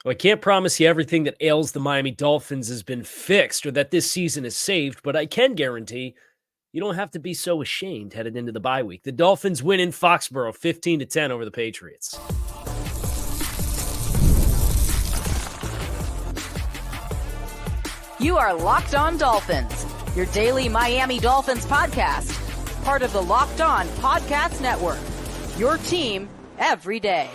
Well, I can't promise you everything that ails the Miami Dolphins has been fixed or that this season is saved, but I can guarantee you don't have to be so ashamed headed into the bye week. The Dolphins win in Foxborough 15-10 over the Patriots. You are Locked On Dolphins, your daily Miami Dolphins podcast, part of the Locked On Podcast Network, your team every day.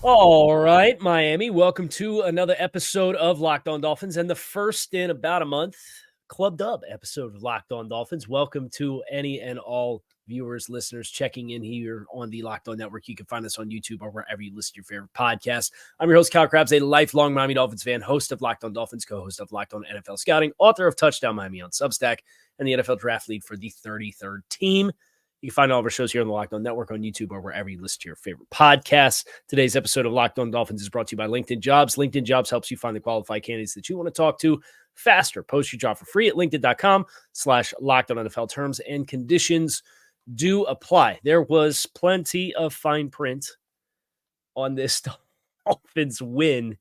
All right, Miami, welcome to another episode of Locked On Dolphins and the first in about a month Club Dub episode of Locked On Dolphins. Welcome to any and all viewers, listeners checking in here on the Locked On Network. You can find us on YouTube or wherever you listen to your favorite podcast. I'm your host, Kyle Krabs, a lifelong Miami Dolphins fan, host of Locked On Dolphins, co-host of Locked On NFL Scouting, author of Touchdown Miami on Substack, and the NFL Draft Lead for the 33rd team. You can find all of our shows here on the Locked On Network on YouTube or wherever you listen to your favorite podcasts. Today's episode of Locked On Dolphins is brought to you by LinkedIn Jobs. LinkedIn Jobs helps you find the qualified candidates that you want to talk to faster. Post your job for free at linkedin.com/LockedOnNFL. Terms and conditions do apply. There was plenty of fine print on this Dolphins win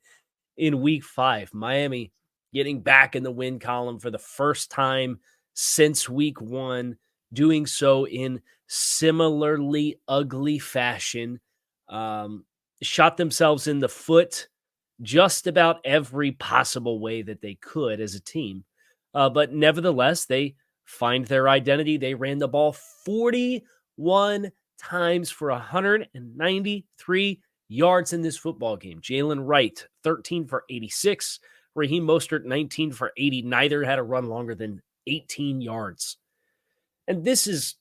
in week 5. Miami getting back in the win column for the first time since week 1, doing so in similarly ugly fashion. Shot themselves in the foot just about every possible way that they could as a team. But nevertheless, they find their identity. They ran the ball 41 times for 193 yards in this football game. Jaylen Wright, 13 for 86. Raheem Mostert, 19 for 80. Neither had a run longer than 18 yards. And this is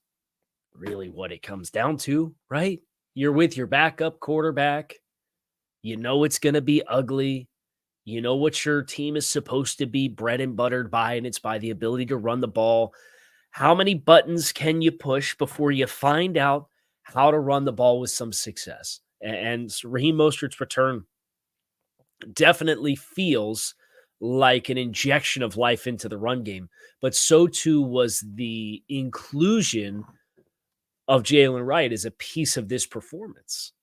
really what it comes down to, right? You're with your backup quarterback. You know it's going to be ugly. You know what your team is supposed to be bread and buttered by, and it's by the ability to run the ball. How many buttons can you push before you find out how to run the ball with some success? And Raheem Mostert's return definitely feels like an injection of life into the run game, but so too was the inclusion of Jaylen Wright as a piece of this performance.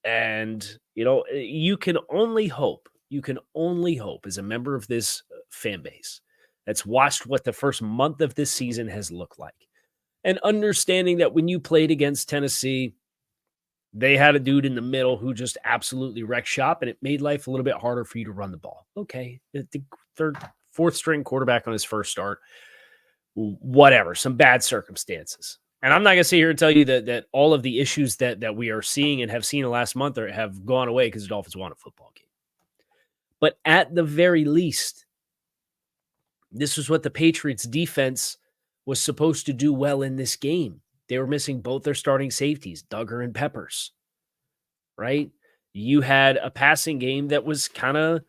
And, you can only hope as a member of this fan base that's watched what the first month of this season has looked like, and understanding that when you played against Tennessee, they had a dude in the middle who just absolutely wrecked shop, and it made life a little bit harder for you to run the ball. Okay, the fourth string quarterback on his first start, whatever, some bad circumstances. And I'm not going to sit here and tell you that all of the issues that we are seeing and have seen in the last month have gone away because the Dolphins won a football game. But at the very least, this was what the Patriots defense was supposed to do well in this game. They were missing both their starting safeties, Duggar and Peppers, right? You had a passing game that was kind of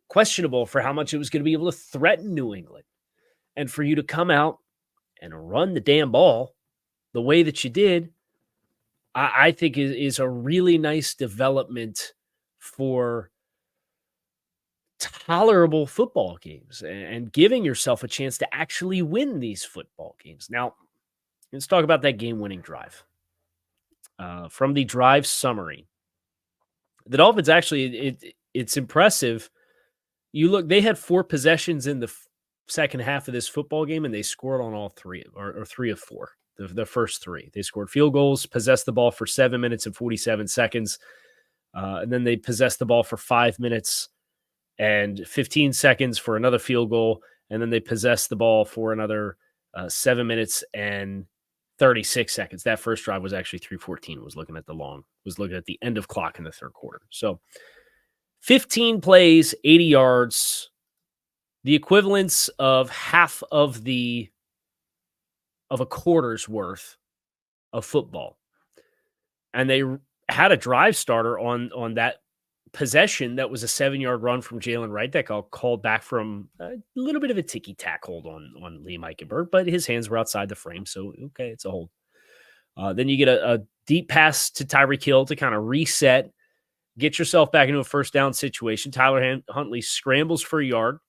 questionable for how much it was going to be able to threaten New England. And for you to come out and run the damn ball the way that you did, I think is a really nice development for tolerable football games and giving yourself a chance to actually win these football games. Now, let's talk about that game-winning drive. From the drive summary, the Dolphins actually, it's impressive. You look, they had 4 possessions in the second half of this football game, and they scored on all 3 or 3 of 4. The first 3. They scored field goals, possessed the ball for 7 minutes and 47 seconds, and then they possessed the ball for 5 minutes and 15 seconds for another field goal, and then they possessed the ball for another 7 minutes and 36 seconds. That first drive was actually 3:14. Was looking at the end of clock in the third quarter. So 15 plays, 80 yards, the equivalence of half of a quarter's worth of football. And they had a drive starter on that possession that was a 7-yard run from Jaylen Wright that got called back from a little bit of a ticky-tack hold on Liam Eichenberg, but his hands were outside the frame, so okay, it's a hold. Then you get a deep pass to Tyreek Hill to kind of reset, get yourself back into a first down situation. Tyler Huntley scrambles for a yard.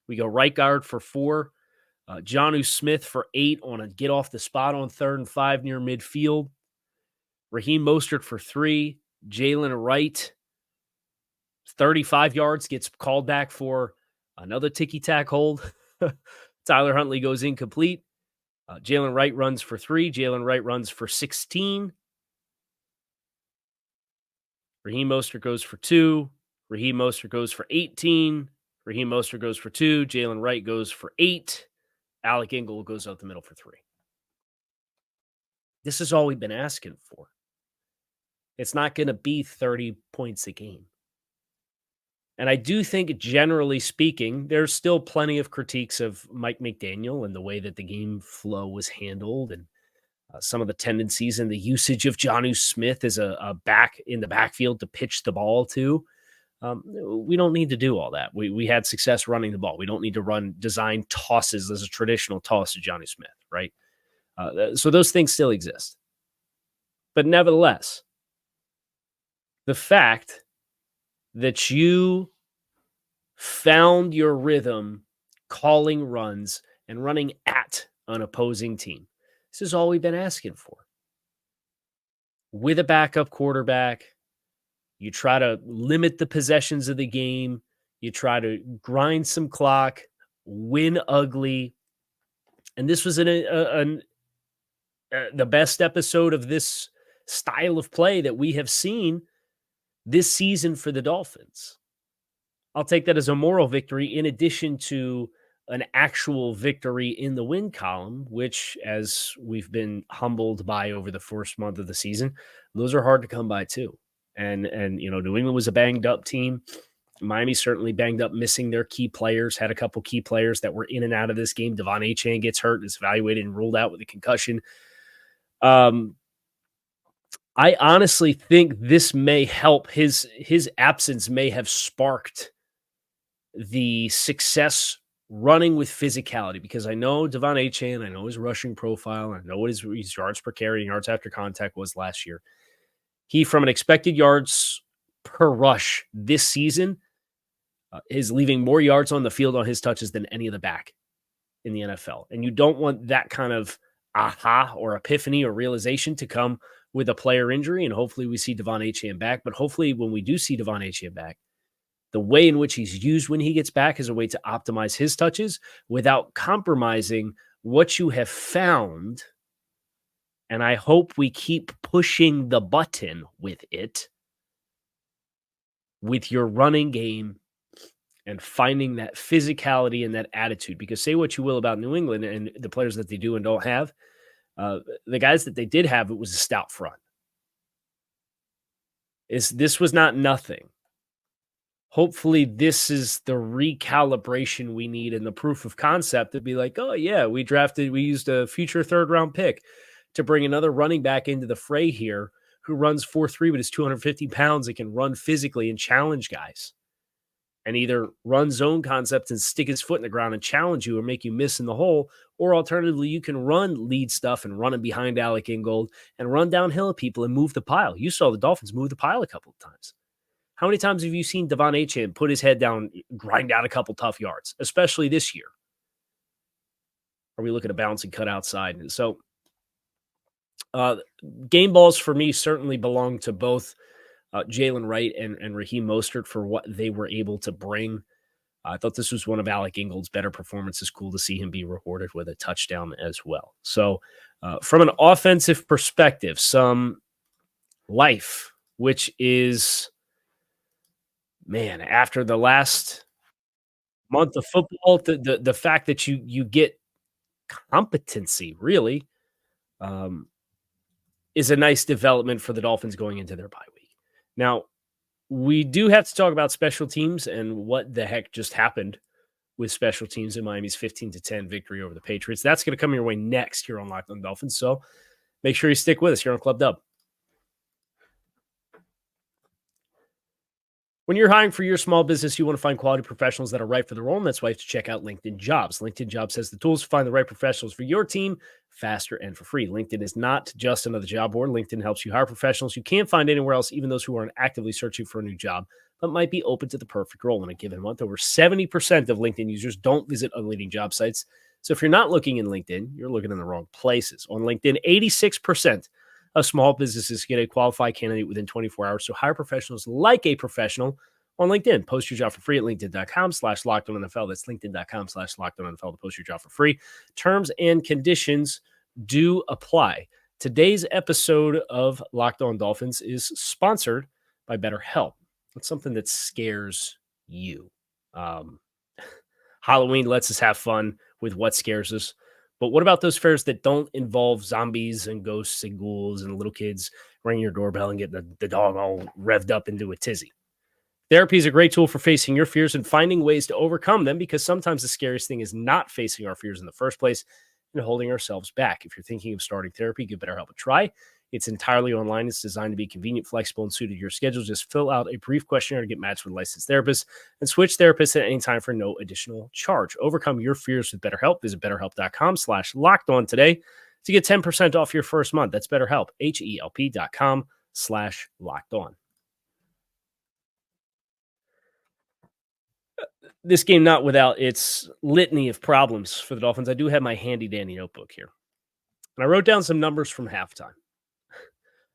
We go right guard for 4. Jonnu Smith for 8 on a get off the spot on 3rd and 5 near midfield. Raheem Mostert for 3. Jaylen Wright 35 yards, gets called back for another ticky-tack hold. Tyler Huntley goes incomplete. Jaylen Wright runs for 3. Jaylen Wright runs for 16. Raheem Mostert goes for 2. Raheem Mostert goes for 18. Raheem Mostert goes for 2. Jaylen Wright goes for 8. Alec Ingold goes out the middle for 3. This is all we've been asking for. It's not going to be 30 points a game. And I do think, generally speaking, there's still plenty of critiques of Mike McDaniel and the way that the game flow was handled, and some of the tendencies and the usage of Jonnu Smith as a back in the backfield to pitch the ball to. We don't need to do all that. We had success running the ball. We don't need to design tosses as a traditional toss to Jonnu Smith, right? So those things still exist. But nevertheless, the fact that you found your rhythm calling runs and running at an opposing team, this is all we've been asking for. With a backup quarterback, you try to limit the possessions of the game. You try to grind some clock, win ugly. And this was the best episode of this style of play that we have seen this season for the Dolphins. I'll take that as a moral victory in addition to an actual victory in the win column, which, as we've been humbled by over the first month of the season, those are hard to come by too. And New England was a banged up team. Miami certainly banged up, missing their key players, had a couple key players that were in and out of this game. Devon Achane gets hurt, is evaluated and ruled out with a concussion. I honestly think this may help. His absence may have sparked the success running with physicality, because I know Devon Achane, I know his rushing profile, I know what his yards per carry and yards after contact was last year. He, from an expected yards per rush this season, is leaving more yards on the field on his touches than any of the back in the NFL. And you don't want that kind of aha or epiphany or realization to come with a player injury. And hopefully we see Devon Achane back. But hopefully when we do see Devon Achane back, the way in which he's used when he gets back is a way to optimize his touches without compromising what you have found. And I hope we keep pushing the button with it, with your running game and finding that physicality and that attitude. Because say what you will about New England and the players that they do and don't have, the guys that they did have, it was a stout front. This was not nothing. Hopefully this is the recalibration we need and the proof of concept to be like, oh yeah, we used a future 3rd-round pick to bring another running back into the fray here who runs 4.3 but is 250 pounds and can run physically and challenge guys and either run zone concepts and stick his foot in the ground and challenge you or make you miss in the hole, or alternatively, you can run lead stuff and run it behind Alec Ingold and run downhill at people and move the pile. You saw the Dolphins move the pile a couple of times. How many times have you seen Devon Achane put his head down, grind out a couple tough yards, especially this year? Are we looking to bounce and cut outside? And so game balls for me certainly belong to both Jaylen Wright and Raheem Mostert for what they were able to bring. I thought this was one of Alec Ingold's better performances. Cool to see him be rewarded with a touchdown as well. So from an offensive perspective, some life, which is, man, after the last month of football, the fact that you get competency really is a nice development for the Dolphins going into their bye week. Now, we do have to talk about special teams and what the heck just happened with special teams in Miami's 15-10 victory over the Patriots. That's going to come your way next here on Locked On Dolphins. So make sure you stick with us here on Club Dub. When you're hiring for your small business, you want to find quality professionals that are right for the role, and that's why you have to check out LinkedIn Jobs. LinkedIn Jobs has the tools to find the right professionals for your team faster and for free. LinkedIn is not just another job board. LinkedIn helps you hire professionals you can't find anywhere else, even those who aren't actively searching for a new job, but might be open to the perfect role in a given month. Over 70% of LinkedIn users don't visit other leading job sites. So if you're not looking in LinkedIn, you're looking in the wrong places. On LinkedIn, 86% of small businesses get a qualified candidate within 24 hours. So hire professionals like a professional on LinkedIn. Post your job for free at linkedin.com/LockedOnNFL. That's linkedin.com/LockedOnNFL to post your job for free. Terms and conditions do apply. Today's episode of Locked On Dolphins is sponsored by BetterHelp. It's something that scares you. Halloween lets us have fun with what scares us. But what about those fairs that don't involve zombies and ghosts and ghouls and little kids ringing your doorbell and getting the dog all revved up into a tizzy? Therapy is a great tool for facing your fears and finding ways to overcome them, because sometimes the scariest thing is not facing our fears in the first place and holding ourselves back. If you're thinking of starting therapy, give BetterHelp a try. It's entirely online. It's designed to be convenient, flexible, and suited to your schedule. Just fill out a brief questionnaire to get matched with a licensed therapist and switch therapists at any time for no additional charge. Overcome your fears with BetterHelp. Visit BetterHelp.com/LockedOn today to get 10% off your first month. That's BetterHelp, HELP.com/LockedOn. This game not without its litany of problems for the Dolphins. I do have my handy-dandy notebook here. And I wrote down some numbers from halftime.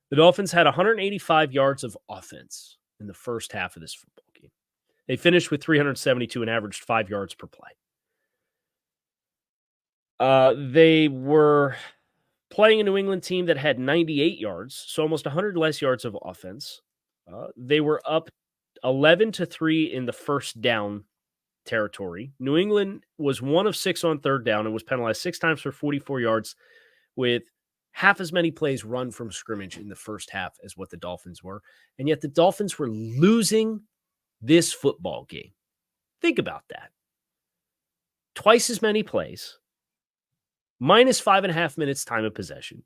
The Dolphins had 185 yards of offense in the first half of this football game. They finished with 372 and averaged 5 yards per play. They were playing a New England team that had 98 yards, so almost 100 less yards of offense. They were up 11-3 in the first down territory. New England was 1 of 6 on third down and was penalized 6 times for 44 yards, with half as many plays run from scrimmage in the first half as what the Dolphins were. And yet the Dolphins were losing this football game. Think about that. Twice as many plays, minus 5.5 minutes time of possession.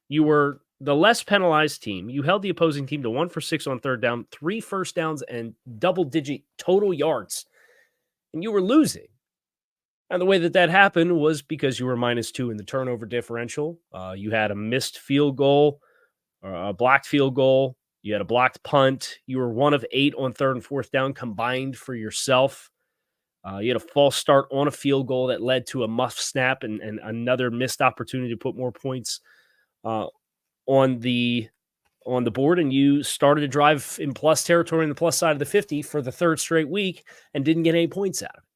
You were the less penalized team. You held the opposing team to 1 for 6 on third down, 3 first downs, and double-digit total yards. And you were losing. And the way that happened was because you were -2 in the turnover differential. You had a missed field goal, or a blocked field goal. You had a blocked punt. You were 1 of 8 on third and fourth down combined for yourself. You had a false start on a field goal that led to a muff snap and another missed opportunity to put more points on the board. And you started to drive in plus territory on the plus side of the 50 for the third straight week and didn't get any points out of it.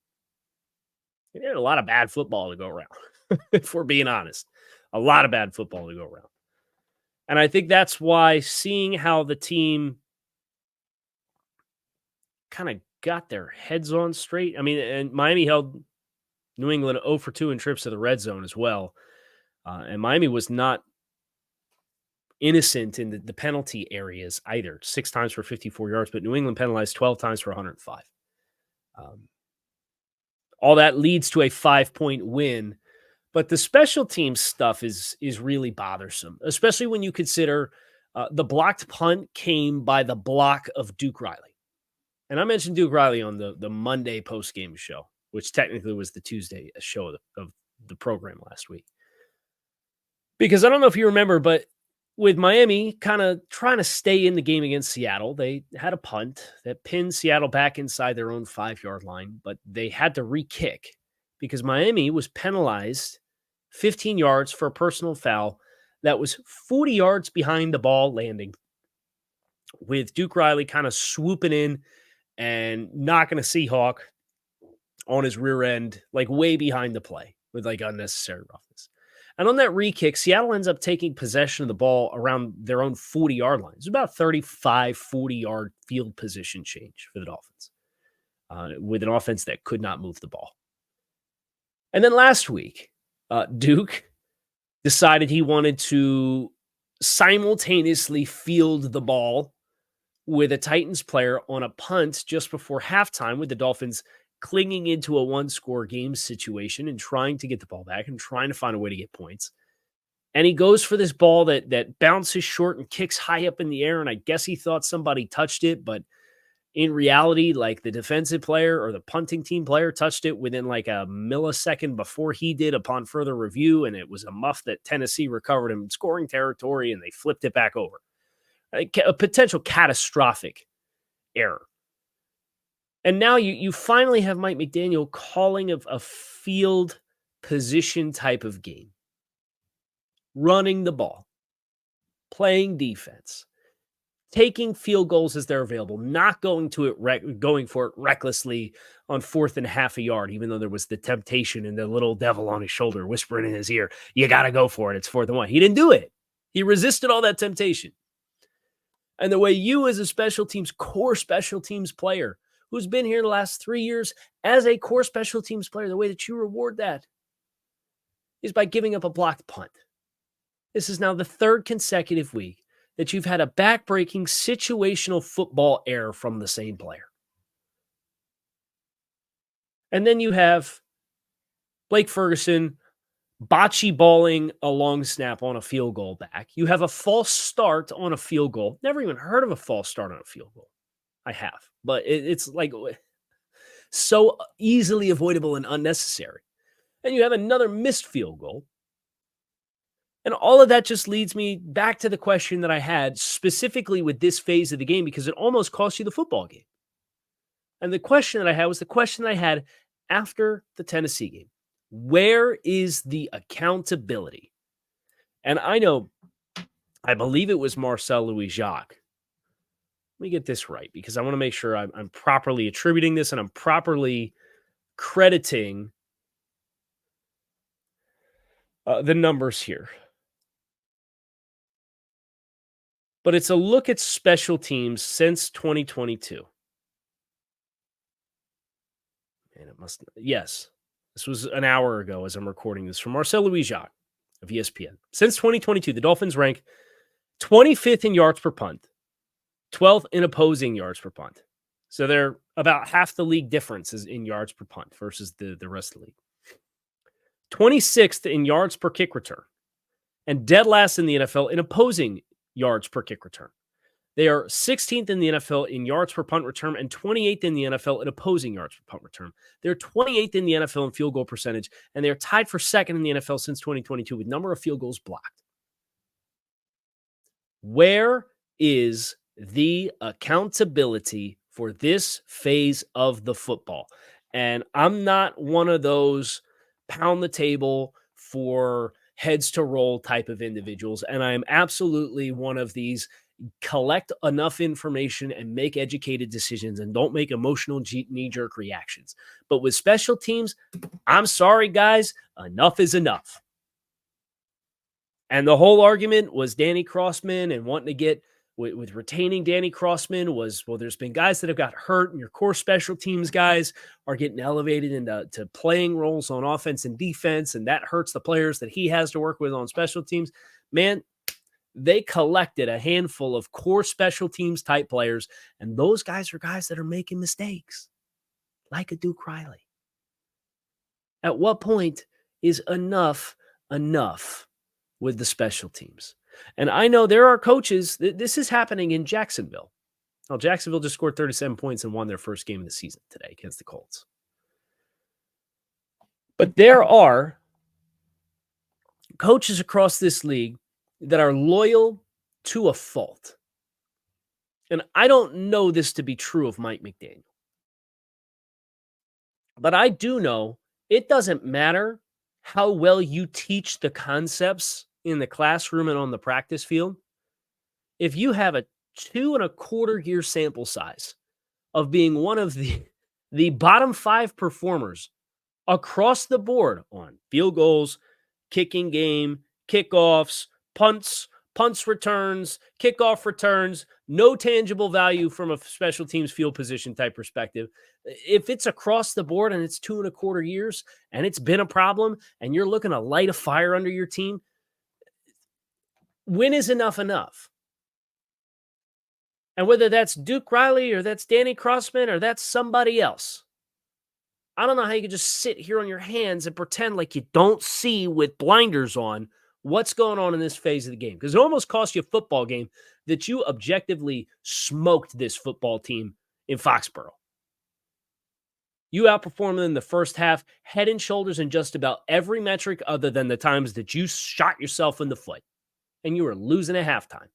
They had a lot of bad football to go around, if we're being honest. A lot of bad football to go around. And I think that's why, seeing how the team kind of got their heads on straight. I mean, and Miami held New England 0 for 2 in trips to the red zone as well. And Miami was not innocent in the penalty areas either. 6 times for 54 yards, but New England penalized 12 times for 105. All that leads to a 5-point win. But the special teams stuff is really bothersome, especially when you consider the blocked punt came by the block of Duke Riley. And I mentioned Duke Riley on the Monday post-game show, which technically was the Tuesday show of the program last week. Because I don't know if you remember, but with Miami kind of trying to stay in the game against Seattle, they had a punt that pinned Seattle back inside their own 5-yard line, but they had to re-kick because Miami was penalized 15 yards for a personal foul that was 40 yards behind the ball landing, with Duke Riley kind of swooping in and knocking a Seahawk on his rear end, like way behind the play with like unnecessary roughness. And on that re-kick, Seattle ends up taking possession of the ball around their own 40-yard line. It's about 35, 40-yard field position change for the Dolphins with an offense that could not move the ball. And then last week, Duke decided he wanted to simultaneously field the ball with a Titans player on a punt just before halftime, with the Dolphins clinging into a one-score game situation and trying to get the ball back and trying to find a way to get points. And he goes for this ball that bounces short and kicks high up in the air, and I guess he thought somebody touched it, but in reality, like, the defensive player or the punting team player touched it within like a millisecond before he did upon further review, and it was a muff that Tennessee recovered in scoring territory, and they flipped it back over. A potential catastrophic error. And now you finally have Mike McDaniel calling a field position type of game. Running the ball. Playing defense. taking field goals as they're available, not going to it, going for it recklessly on 4th and half a yard, even though there was the temptation and the little devil on his shoulder whispering in his ear, you got to go for it. It's 4th and 1. He didn't do it. He resisted all that temptation. And the way you as a core special teams player, who's been here the last 3 years as a core special teams player, the way that you reward that is by giving up a blocked punt. This is now the 3rd consecutive week that you've had a back-breaking situational football error from the same player. And then you have Blake Ferguson bocce balling a long snap on a field goal back. You have a false start on a field goal. Never even heard of a false start on a field goal. I have, but it's like so easily avoidable and unnecessary. And you have another missed field goal. And all of that just leads me back to the question that I had specifically with this phase of the game, because it almost cost you the football game. And the question that I had was the question that I had after the Tennessee game. Where is the accountability? And I believe it was Marcel Louis-Jacques. Let me get this right, because I want to make sure I'm properly attributing this and I'm properly crediting the numbers here. But it's a look at special teams since 2022. And yes, this was an hour ago as I'm recording this from Marcel Louis-Jacques of ESPN. Since 2022, the Dolphins rank 25th in yards per punt, 12th in opposing yards per punt. So they're about half the league difference is in yards per punt versus the rest of the league. 26th in yards per kick return, and dead last in the NFL in opposing yards per kick return. They are 16th in the NFL in yards per punt return and 28th in the NFL in opposing yards per punt return. They're 28th in the NFL in field goal percentage, and they're tied for second in the NFL since 2022 with number of field goals blocked. Where is the accountability for this phase of the football? And I'm not one of those pound the table for heads to roll type of individuals. And I am absolutely one of these collect enough information and make educated decisions and don't make emotional knee-jerk reactions. But with special teams, I'm sorry, guys, enough is enough. And the whole argument was Danny Crossman and wanting to get with retaining Danny Crossman was, well, there's been guys that have got hurt and your core special teams guys are getting elevated into playing roles on offense and defense, and that hurts the players that he has to work with on special teams. Man, they collected a handful of core special teams type players, and those guys are guys that are making mistakes, like a Duke Riley. At what point is enough with the special teams? And I know there are coaches, this is happening in Jacksonville. Well, Jacksonville just scored 37 points and won their first game of the season today against the Colts. But there are coaches across this league that are loyal to a fault. And I don't know this to be true of Mike McDaniel. But I do know it doesn't matter how well you teach the concepts in the classroom and on the practice field. If you have a 2.25 year sample size of being one of the bottom 5 performers across the board on field goals, kicking game, kickoffs, punts returns, kickoff returns, no tangible value from a special teams field position type perspective. If it's across the board and it's 2.25 years and it's been a problem and you're looking to light a fire under your team, when is enough? And whether that's Duke Riley or that's Danny Crossman or that's somebody else, I don't know how you can just sit here on your hands and pretend like you don't see with blinders on what's going on in this phase of the game. Because it almost cost you a football game that you objectively smoked this football team in Foxborough. You outperformed them in the first half, head and shoulders in just about every metric other than the times that you shot yourself in the foot. And you were losing at halftime.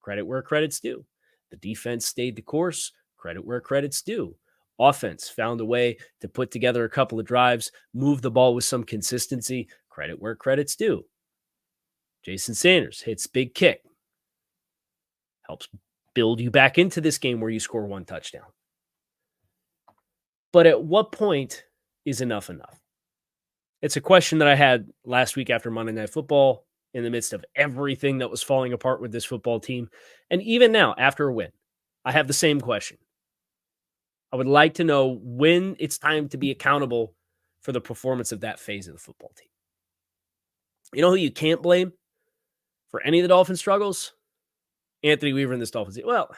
Credit where credit's due. The defense stayed the course. Credit where credit's due. Offense found a way to put together a couple of drives, move the ball with some consistency. Credit where credit's due. Jason Sanders hits big kick. Helps build you back into this game where you score one touchdown. But at what point is enough enough? It's a question that I had last week after Monday Night Football in the midst of everything that was falling apart with this football team. And even now, after a win, I have the same question. I would like to know when it's time to be accountable for the performance of that phase of the football team. You know who you can't blame for any of the Dolphins' struggles? Anthony Weaver and this Dolphins team. Well,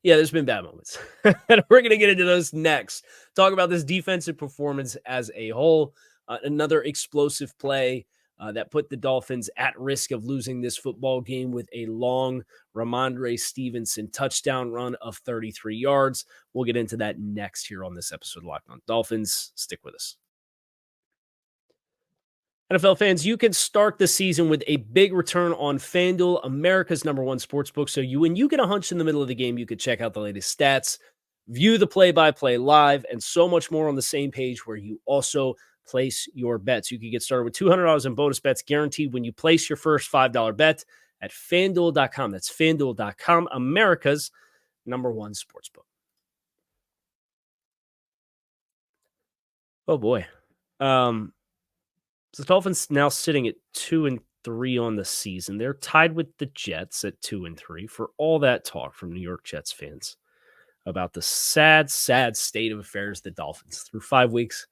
yeah, there's been bad moments. And we're going to get into those next. Talk about this defensive performance as a whole. Another explosive play that put the Dolphins at risk of losing this football game with a long Ramondre Stevenson touchdown run of 33 yards. We'll get into that next here on this episode of Locked On Dolphins. Stick with us. NFL fans, you can start the season with a big return on FanDuel, America's #1 sportsbook. So when you get a hunch in the middle of the game, you could check out the latest stats, view the play-by-play live, and so much more on the same page where you also place your bets. You can get started with $200 in bonus bets guaranteed when you place your first $5 bet at FanDuel.com. That's FanDuel.com, America's #1 sportsbook. Oh, boy. So the Dolphins now sitting at 2-3 on the season. They're tied with the Jets at 2-3 for all that talk from New York Jets fans about the sad, sad state of affairs of the Dolphins. Through 5 weeks,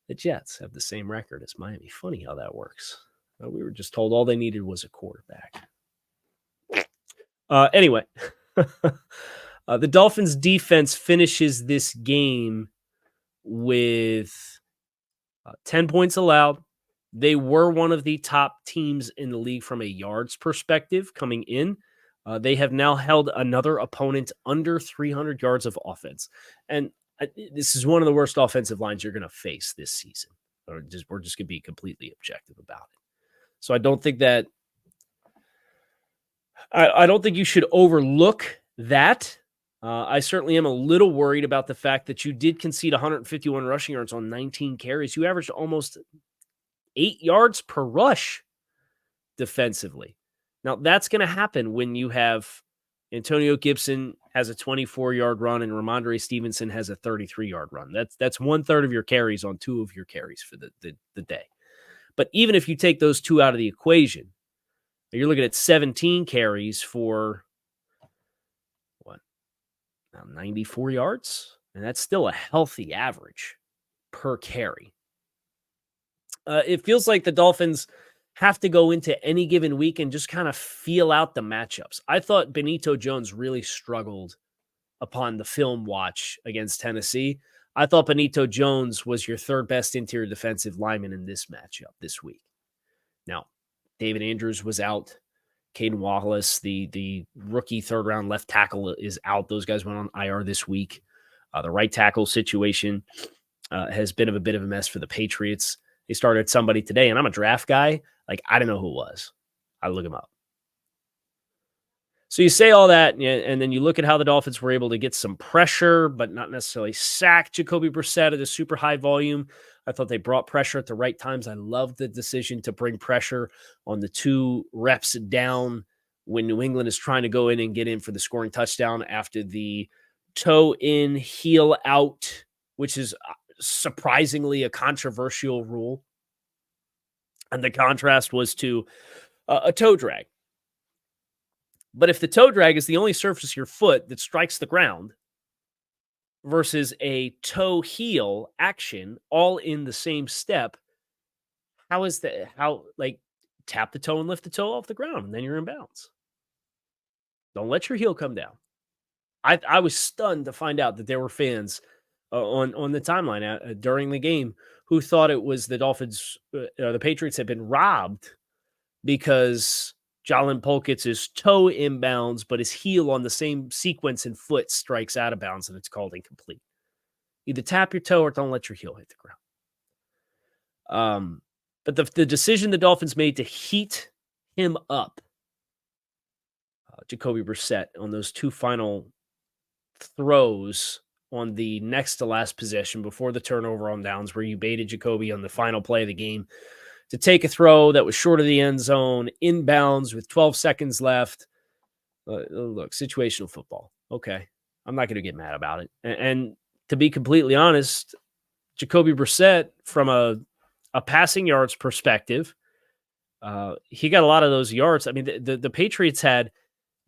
the Jets have the same record as Miami. Funny how that works. We were just told all they needed was a quarterback. Anyway, the Dolphins defense finishes this game with 10 points allowed. They were one of the top teams in the league from a yards perspective coming in. They have now held another opponent under 300 yards of offense. And this is one of the worst offensive lines you're going to face this season. We're just going to be completely objective about it. So I don't think that I don't think you should overlook that. I certainly am a little worried about the fact that you did concede 151 rushing yards on 19 carries. You averaged almost 8 yards per rush defensively. Now, that's going to happen when you have Antonio Gibson has a 24-yard run and Ramondre Stevenson has a 33-yard run. That's 1/3 of your carries on 2 of your carries for the day. But even if you take those 2 out of the equation, you're looking at 17 carries for, 94 yards? And that's still a healthy average per carry. It feels like the Dolphins have to go into any given week and just kind of feel out the matchups. I thought Benito Jones really struggled upon the film watch against Tennessee. I thought Benito Jones was your 3rd best interior defensive lineman in this matchup this week. Now, David Andrews was out. Caden Wallace, the rookie 3rd-round left tackle, is out. Those guys went on IR this week. The right tackle situation has been a bit of a mess for the Patriots. They started somebody today, and I'm a draft guy. I don't know who it was. I look him up. So you say all that, and then you look at how the Dolphins were able to get some pressure, but not necessarily sack Jacoby Brissett at a super high volume. I thought they brought pressure at the right times. I loved the decision to bring pressure on the 2 reps down when New England is trying to go in and get in for the scoring touchdown after the toe in, heel out, which is surprisingly a controversial rule. And the contrast was to a toe drag. But if the toe drag is the only surface of your foot that strikes the ground versus a toe heel action all in the same step, how is that? Tap the toe and lift the toe off the ground and then you're in bounds. Don't let your heel come down. I was stunned to find out that there were fans on the timeline during the game who thought it was the Dolphins, the Patriots had been robbed because Jalen Polkitz's toe inbounds, but his heel on the same sequence and foot strikes out of bounds, and it's called incomplete. Either tap your toe or don't let your heel hit the ground. But the decision the Dolphins made to heat him up, Jacoby Brissett, on those 2 final throws on the next to last possession before the turnover on downs, where you baited Jacoby on the final play of the game to take a throw that was short of the end zone, inbounds with 12 seconds left. Look, situational football. Okay. I'm not going to get mad about it. And to be completely honest, Jacoby Brissett, from a passing yards perspective, he got a lot of those yards. I mean, the Patriots had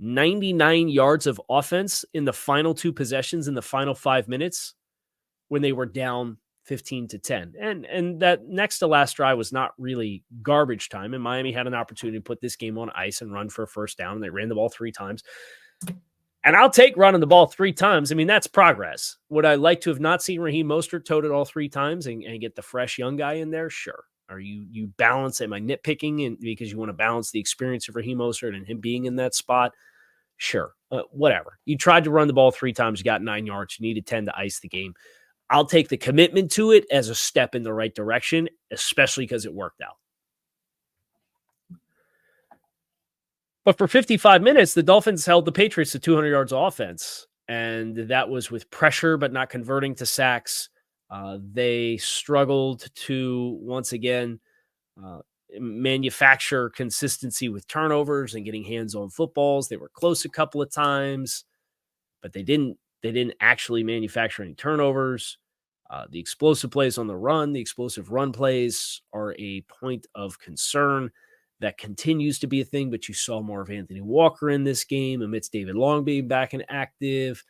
99 yards of offense in the final 2 possessions in the final 5 minutes when they were down 15-10. And that next to last drive was not really garbage time. And Miami had an opportunity to put this game on ice and run for a first down. And they ran the ball 3 times. And I'll take running the ball 3 times. I mean, that's progress. Would I like to have not seen Raheem Mostert tote it all 3 times and get the fresh young guy in there? Sure. Are you balance? Am I nitpicking and because you want to balance the experience of Raheem Mostert and him being in that spot? Sure. Whatever. You tried to run the ball 3 times. You got 9 yards. You needed 10 to ice the game. I'll take the commitment to it as a step in the right direction, especially because it worked out. But for 55 minutes, the Dolphins held the Patriots to 200 yards of offense, and that was with pressure but not converting to sacks. They struggled to, once again, manufacture consistency with turnovers and getting hands-on footballs. They were close a couple of times, but they didn't actually manufacture any turnovers. The explosive plays on the run, the explosive run plays are a point of concern. That continues to be a thing, but you saw more of Anthony Walker in this game amidst David Long being back and active.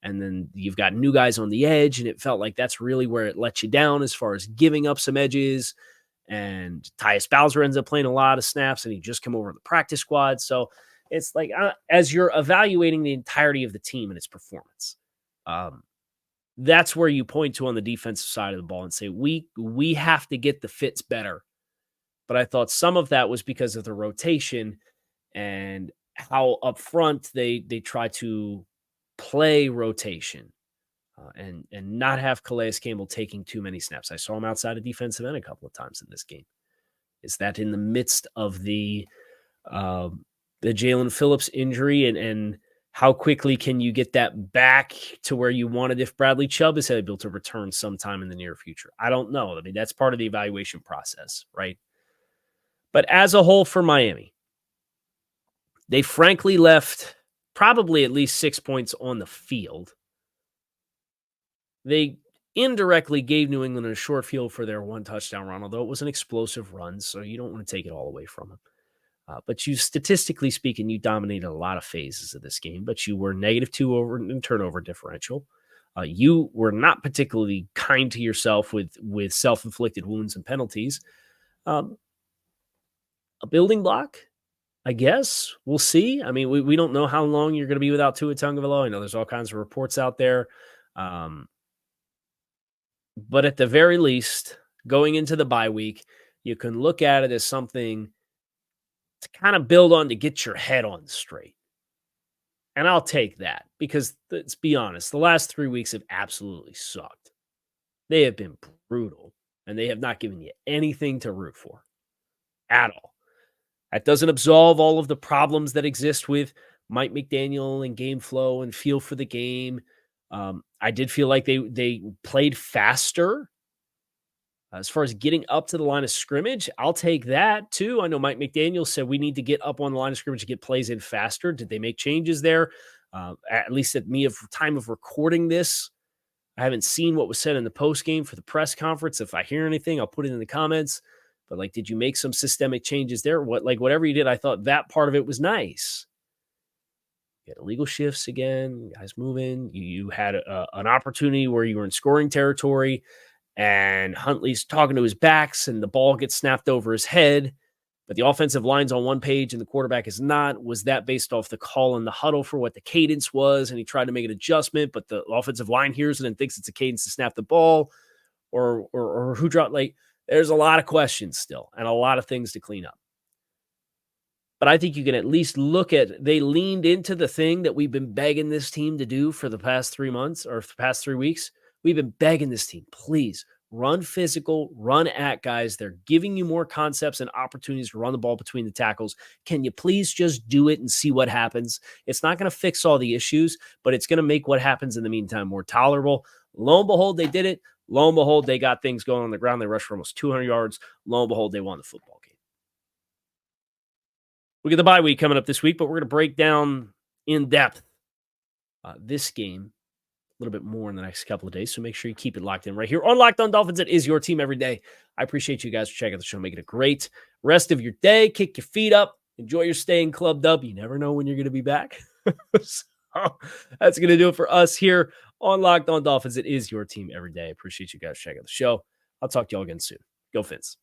And then you've got new guys on the edge, and it felt like that's really where it let you down as far as giving up some edges. And Tyus Bowser ends up playing a lot of snaps, and he just come over in the practice squad. So it's like as you're evaluating the entirety of the team and its performance, that's where you point to on the defensive side of the ball and say, we have to get the fits better. But I thought some of that was because of the rotation and how up front they try to play rotation and not have Calais Campbell taking too many snaps. I saw him outside of defensive end a couple of times in this game. Is that in the midst of the Jalen Phillips injury and how quickly can you get that back to where you wanted if Bradley Chubb is able to return sometime in the near future? I don't know. I mean, that's part of the evaluation process, right? But as a whole for Miami, they frankly left probably at least 6 points on the field. They indirectly gave New England a short field for their 1 touchdown run, although it was an explosive run, so you don't want to take it all away from them. But you, statistically speaking, you dominated a lot of phases of this game, but you were -2 over in turnover differential. You were not particularly kind to yourself with self-inflicted wounds and penalties. A building block, I guess. We'll see. I mean, we don't know how long you're going to be without Tua Tagovailoa. I know there's all kinds of reports out there. But at the very least, going into the bye week, you can look at it as something to kind of build on to get your head on straight. And I'll take that because, let's be honest, the last 3 weeks have absolutely sucked. They have been brutal, and they have not given you anything to root for at all. That doesn't absolve all of the problems that exist with Mike McDaniel and game flow and feel for the game. I did feel like they played faster. As far as getting up to the line of scrimmage, I'll take that too. I know Mike McDaniel said we need to get up on the line of scrimmage to get plays in faster. Did they make changes there? At least at time of recording this, I haven't seen what was said in the post game for the press conference. If I hear anything, I'll put it in the comments. But did you make some systemic changes there? Whatever you did, I thought that part of it was nice. You had illegal shifts again, guys moving. You had an opportunity where you were in scoring territory, and Huntley's talking to his backs, and the ball gets snapped over his head. But the offensive line's on one page, and the quarterback is not. Was that based off the call in the huddle for what the cadence was, and he tried to make an adjustment, but the offensive line hears it and thinks it's a cadence to snap the ball, or who dropped? There's a lot of questions still and a lot of things to clean up. But I think you can at least look at, they leaned into the thing that we've been begging this team to do for the past 3 months or the past 3 weeks. We've been begging this team, please run physical, run at guys. They're giving you more concepts and opportunities to run the ball between the tackles. Can you please just do it and see what happens? It's not going to fix all the issues, but it's going to make what happens in the meantime more tolerable. Lo and behold, they did it. Lo and behold, they got things going on the ground. They rushed for almost 200 yards. Lo and behold, they won the football game. We get the bye week coming up this week, but we're going to break down in depth this game a little bit more in the next couple of days. So make sure you keep it locked in right here on Locked On Dolphins. It is your team every day. I appreciate you guys for checking out the show. Make it a great rest of your day. Kick your feet up. Enjoy your staying clubbed up. You never know when you're going to be back. So that's going to do it for us here on Locked On Dolphins. It is your team every day. I appreciate you guys checking out the show. I'll talk to y'all again soon. Go Fins.